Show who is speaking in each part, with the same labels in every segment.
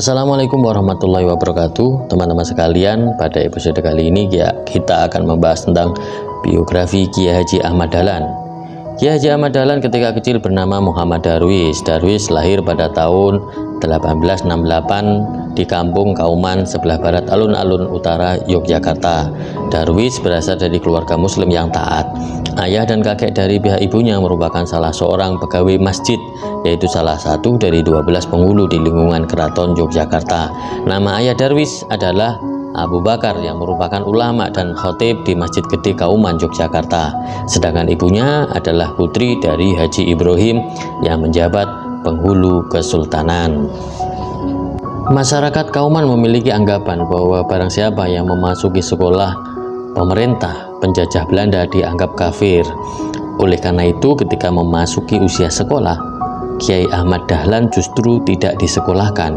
Speaker 1: Assalamualaikum warahmatullahi wabarakatuh. Teman-teman sekalian, pada episode kali ini kita akan membahas tentang biografi Kiai Haji Ahmad Dahlan. Kiai Haji Ahmad Dahlan ketika kecil bernama Muhammad Darwis. Darwis lahir pada tahun 1868 di kampung Kauman sebelah barat alun-alun utara Yogyakarta. Darwis berasal dari keluarga muslim yang taat. Ayah dan kakek dari pihak ibunya merupakan salah seorang pegawai masjid, yaitu salah satu dari 12 penghulu di lingkungan keraton Yogyakarta. Nama ayah Darwis adalah Abu Bakar yang merupakan ulama dan khatib di Masjid Gede Kauman Yogyakarta. Sedangkan ibunya adalah putri dari Haji Ibrahim yang menjabat penghulu kesultanan. Masyarakat Kauman memiliki anggapan bahwa barang siapa yang memasuki sekolah pemerintah penjajah Belanda dianggap kafir. Oleh karena itu, ketika memasuki usia sekolah, Kiai Ahmad Dahlan justru tidak disekolahkan.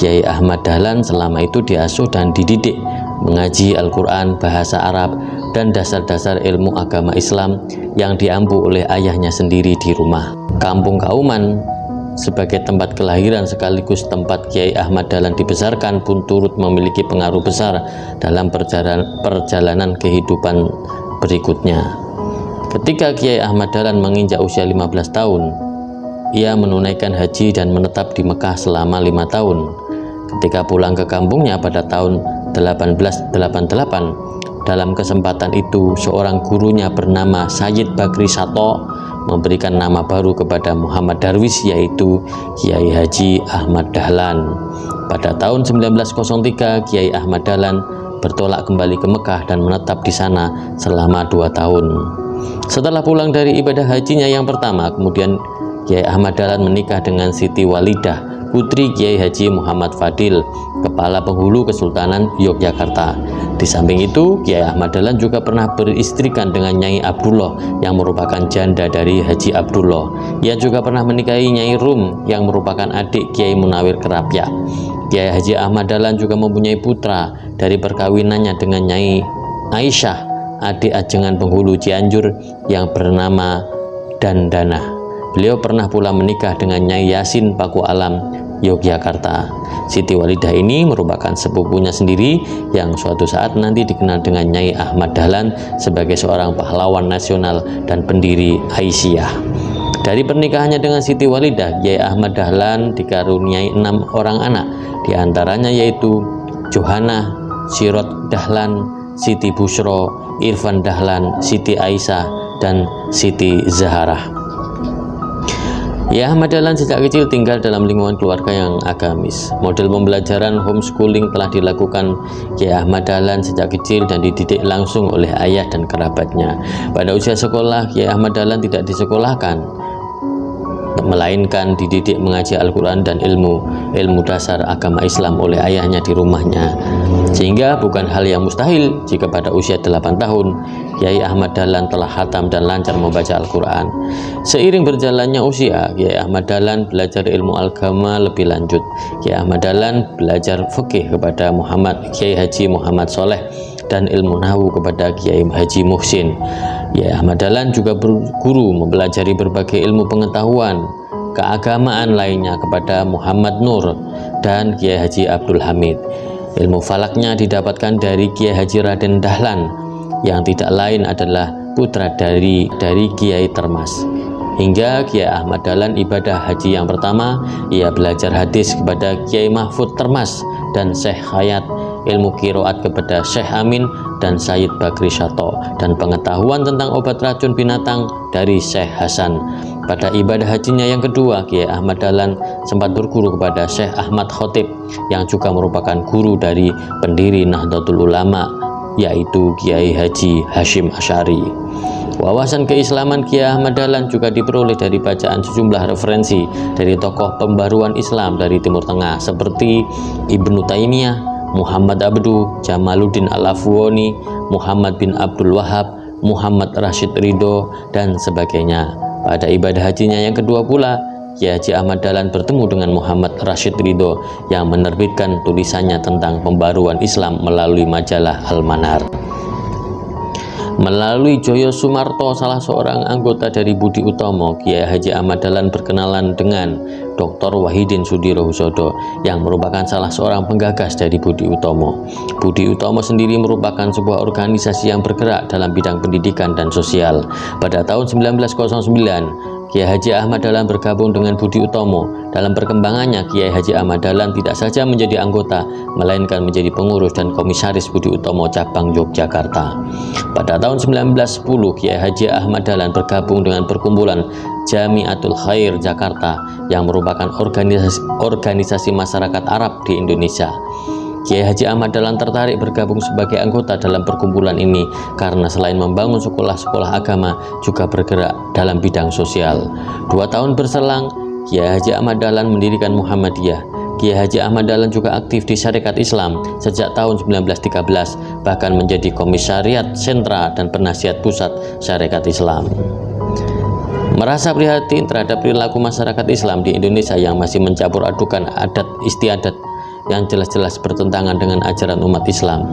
Speaker 1: Kiai Ahmad Dahlan selama itu diasuh dan dididik mengaji Al-Quran, bahasa Arab, dan dasar-dasar ilmu agama Islam yang diampu oleh ayahnya sendiri di rumah. Kampung Kauman sebagai tempat kelahiran sekaligus tempat Kiai Ahmad Dahlan dibesarkan pun turut memiliki pengaruh besar dalam perjalanan kehidupan berikutnya. Ketika Kiai Ahmad Dahlan menginjak usia 15 tahun, ia menunaikan haji dan menetap di Mekah selama 5 tahun. Ketika pulang ke kampungnya pada tahun 1888, dalam kesempatan itu seorang gurunya bernama Sayyid Bakri Sato memberikan nama baru kepada Muhammad Darwis, yaitu Kiai Haji Ahmad Dahlan. Pada tahun 1903, Kiai Ahmad Dahlan bertolak kembali ke Mekah dan menetap di sana selama 2 tahun. Setelah pulang dari ibadah hajinya yang pertama, kemudian Kiai Ahmad Dahlan menikah dengan Siti Walidah, putri Kiai Haji Muhammad Fadil, kepala penghulu Kesultanan Yogyakarta. Di samping itu, Kiai Ahmad Dahlan juga pernah beristrikan dengan Nyai Abdullah yang merupakan janda dari Haji Abdullah. Ia juga pernah menikahi Nyai Rum yang merupakan adik Kiai Munawir Kerapia. Kiai Haji Ahmad Dahlan juga mempunyai putra dari perkawinannya dengan Nyai Aisyah, adik ajengan penghulu Cianjur yang bernama Dandana. Beliau pernah pula menikah dengan Nyai Yasin Paku Alam, Yogyakarta. Siti Walidah ini merupakan sepupunya sendiri yang suatu saat nanti dikenal dengan Nyai Ahmad Dahlan sebagai seorang pahlawan nasional dan pendiri Aisyah. Dari pernikahannya dengan Siti Walidah, Kiai Ahmad Dahlan dikaruniai 6 orang anak, diantaranya yaitu Johana, Sirot Dahlan, Siti Bushro, Irfan Dahlan, Siti Aisyah, dan Siti Zaharah. Kiai Ahmad Dahlan sejak kecil tinggal dalam lingkungan keluarga yang agamis. Model pembelajaran homeschooling telah dilakukan Kiai Ahmad Dahlan sejak kecil dan dididik langsung oleh ayah dan kerabatnya. Pada usia sekolah, Kiai Ahmad Dahlan tidak disekolahkan, melainkan dididik mengaji Al-Quran dan ilmu dasar agama Islam oleh ayahnya di rumahnya. Sehingga bukan hal yang mustahil jika pada usia 8 tahun Kiai Ahmad Dahlan telah khatam dan lancar membaca Al-Quran. Seiring berjalannya usia, Kiai Ahmad Dahlan belajar ilmu agama lebih lanjut. Kiai Ahmad Dahlan belajar fikih kepada Kiai Haji Muhammad Soleh dan ilmu nahwu kepada Kiai Haji Muhsin. Kiai Ahmad Dahlan juga berguru mempelajari berbagai ilmu pengetahuan keagamaan lainnya kepada Muhammad Nur dan Kiai Haji Abdul Hamid. Ilmu falaknya didapatkan dari Kiai Haji Raden Dahlan yang tidak lain adalah putra dari Kiai Termas. Hingga Kiai Ahmad Dahlan ibadah haji yang pertama, ia belajar hadis kepada Kiai Mahfud Termas dan Syekh Hayat, ilmu qiraat kepada Syekh Amin dan Sayyid Bakri Sato, dan pengetahuan tentang obat racun binatang dari Syekh Hasan. Pada ibadah hajinya yang kedua, Kiai Ahmad Dahlan sempat berguru kepada Syekh Ahmad Khotib yang juga merupakan guru dari pendiri Nahdlatul Ulama, yaitu Kiai Haji Hashim Asy'ari. Wawasan keislaman Kiai Ahmad Dahlan juga diperoleh dari bacaan sejumlah referensi dari tokoh pembaruan Islam dari Timur Tengah seperti Ibnu Taimiyah, Muhammad Abduh, Jamaluddin Al-Afwani, Muhammad bin Abdul Wahab, Muhammad Rashid Ridho, dan sebagainya. Pada ibadah hajinya yang kedua pula, Kiai Haji Ahmad Dahlan bertemu dengan Muhammad Rashid Ridho yang menerbitkan tulisannya tentang pembaruan Islam melalui majalah Al-Manar. Melalui Joyo Sumarto, salah seorang anggota dari Budi Utomo, Kiai Haji Ahmad Dahlan berkenalan dengan Dr. Wahidin Sudirohusodo yang merupakan salah seorang penggagas dari Budi Utomo. Budi Utomo sendiri merupakan sebuah organisasi yang bergerak dalam bidang pendidikan dan sosial. Pada tahun 1909, Kiai Haji Ahmad Dahlan bergabung dengan Budi Utomo. Dalam perkembangannya, Kiai Haji Ahmad Dahlan tidak saja menjadi anggota, melainkan menjadi pengurus dan komisaris Budi Utomo cabang Yogyakarta. Pada tahun 1910, Kiai Haji Ahmad Dahlan bergabung dengan perkumpulan Jamiatul Khair Jakarta yang merupakan organisasi masyarakat Arab di Indonesia. Kiai Haji Ahmad Dahlan tertarik bergabung sebagai anggota dalam perkumpulan ini karena selain membangun sekolah-sekolah agama juga bergerak dalam bidang sosial. 2 tahun berselang, Kiai Haji Ahmad Dahlan mendirikan Muhammadiyah. Kiai Haji Ahmad Dahlan juga aktif di Syarikat Islam sejak tahun 1913, bahkan menjadi komisariat sentra dan penasihat pusat Syarikat Islam. Merasa prihatin terhadap perilaku masyarakat Islam di Indonesia yang masih mencampur adukan adat istiadat yang jelas-jelas bertentangan dengan ajaran umat Islam.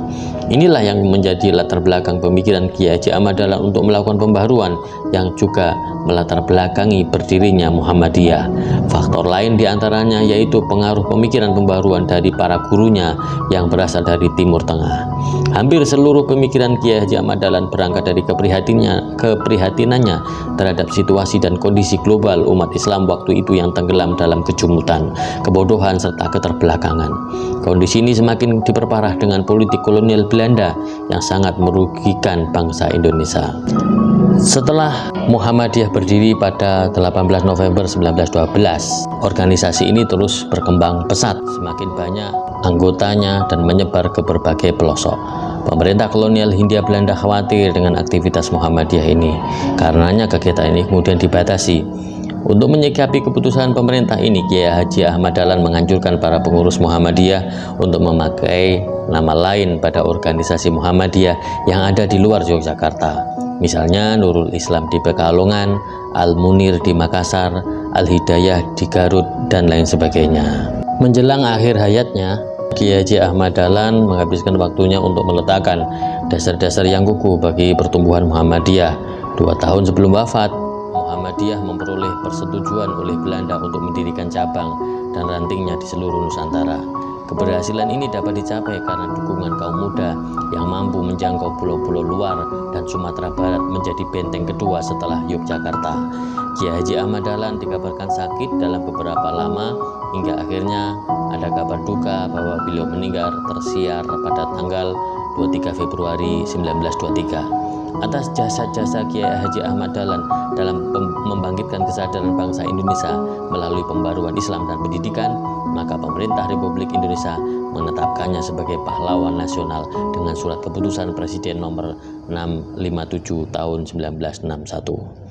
Speaker 1: Inilah yang menjadi latar belakang pemikiran Kiai Haji Ahmad Dahlan untuk melakukan pembaharuan yang juga melatar belakangi berdirinya Muhammadiyah. Faktor lain diantaranya yaitu pengaruh pemikiran pembaharuan dari para gurunya yang berasal dari Timur Tengah. Hampir seluruh pemikiran Kiai Haji Ahmad Dahlan berangkat dari keprihatinannya terhadap situasi dan kondisi global umat Islam waktu itu yang tenggelam dalam kejumutan, kebodohan, serta keterbelakangan. Kondisi ini semakin diperparah dengan politik kolonial Belanda yang sangat merugikan bangsa Indonesia. Setelah Muhammadiyah berdiri pada 18 November 1912, organisasi ini terus berkembang pesat, semakin banyak anggotanya dan menyebar ke berbagai pelosok. Pemerintah kolonial Hindia Belanda khawatir dengan aktivitas Muhammadiyah ini, karenanya kegiatan ini kemudian dibatasi. Untuk menyikapi keputusan pemerintah ini, Kiai Haji Ahmad Dahlan menganjurkan para pengurus Muhammadiyah untuk memakai nama lain pada organisasi Muhammadiyah yang ada di luar Yogyakarta. Misalnya Nurul Islam di Pekalongan, Al-Munir di Makassar, Al-Hidayah di Garut, dan lain sebagainya. Menjelang akhir hayatnya, Kiai Haji Ahmad Dahlan menghabiskan waktunya untuk meletakkan dasar-dasar yang kukuh bagi pertumbuhan Muhammadiyah. 2 tahun sebelum wafat, Muhammadiyah memperoleh persetujuan oleh Belanda untuk mendirikan cabang dan rantingnya di seluruh Nusantara. Keberhasilan ini dapat dicapai karena dukungan kaum muda yang mampu menjangkau pulau-pulau luar dan Sumatera Barat menjadi benteng kedua setelah Yogyakarta. Kiai Haji Ahmad Dahlan dikabarkan sakit dalam beberapa lama hingga akhirnya ada kabar duka bahwa beliau meninggal tersiar pada tanggal 23 Februari 1923. Atas jasa-jasa Kiai Haji Ahmad Dahlan dalam membangkitkan kesadaran bangsa Indonesia melalui pembaruan Islam dan pendidikan, maka pemerintah Republik Indonesia menetapkannya sebagai pahlawan nasional dengan surat keputusan Presiden nomor 657 tahun 1961.